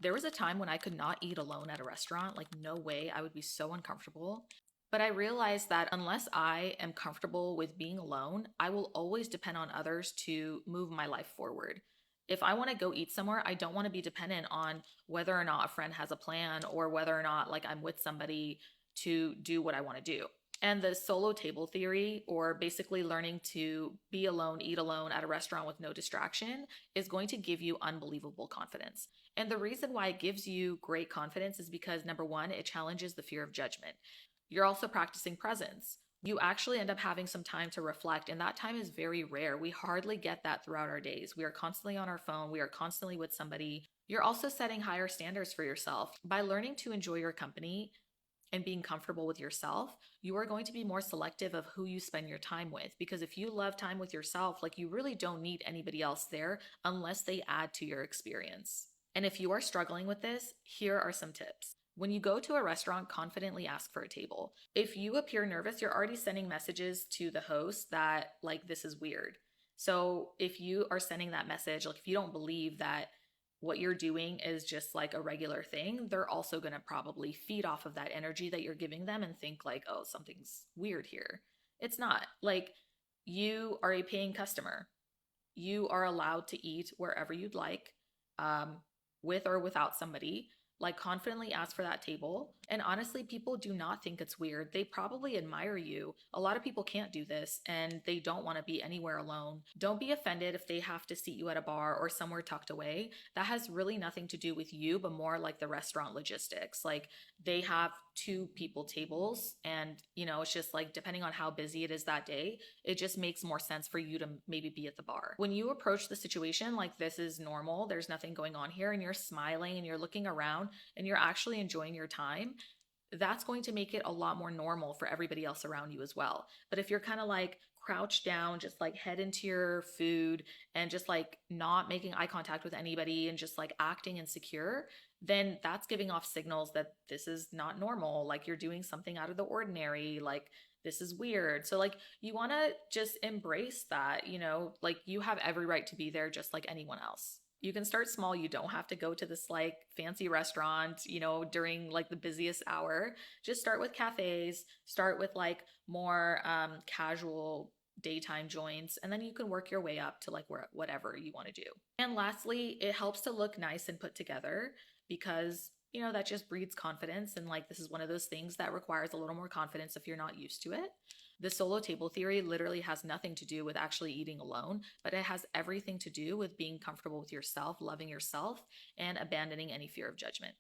There was a time when I could not eat alone at a restaurant. Like, no way. I would be so uncomfortable. But I realized that unless I am comfortable with being alone, I will always depend on others to move my life forward. If I want to go eat somewhere, I don't want to be dependent on whether or not a friend has a plan or whether or not like I'm with somebody to do what I want to do. And the solo table theory, or basically learning to be alone, eat alone at a restaurant with no distraction, is going to give you unbelievable confidence. And the reason why it gives you great confidence is because number one, it challenges the fear of judgment. You're also practicing presence. You actually end up having some time to reflect, and that time is very rare. We hardly get that throughout our days. We are constantly on our phone, we are constantly with somebody. You're also setting higher standards for yourself. By learning to enjoy your company, and being comfortable with yourself, you are going to be more selective of who you spend your time with. Because if you love time with yourself, like you really don't need anybody else there unless they add to your experience. And if you are struggling with this, here are some tips. When you go to a restaurant, confidently ask for a table. If you appear nervous, you're already sending messages to the host that, like, this is weird. So if you are sending that message, like, if you don't believe that what you're doing is just like a regular thing, they're also going to probably feed off of that energy that you're giving them and think, like, oh, something's weird here. It's not. Like, you are a paying customer. You are allowed to eat wherever you'd like, um, with or without somebody. Like, confidently ask for that table. And honestly, people do not think it's weird. They probably admire you. A lot of people can't do this and they don't want to be anywhere alone. Don't be offended if they have to seat you at a bar or somewhere tucked away. That has really nothing to do with you, but more like the restaurant logistics. Like, they have two people tables, and it's just like depending on how busy it is that day, it just makes more sense for you to maybe be at the bar. When you approach the situation like this is normal, there's nothing going on here, and you're smiling and you're looking around and you're actually enjoying your time, that's going to make it a lot more normal for everybody else around you as well. But if you're kind of like crouched down, just like head into your food and just like not making eye contact with anybody and just like acting insecure, then that's giving off signals that this is not normal. Like, you're doing something out of the ordinary. Like, this is weird. So, like, you want to just embrace that, like, you have every right to be there just like anyone else. You can start small. You don't have to go to this like fancy restaurant, during like the busiest hour. Just start with cafes, start with like more casual daytime joints, and then you can work your way up to like whatever you want to do. And lastly, it helps to look nice and put together, because that just breeds confidence, and like this is one of those things that requires a little more confidence if you're not used to it. The solo table theory literally has nothing to do with actually eating alone, but it has everything to do with being comfortable with yourself, loving yourself, and abandoning any fear of judgment.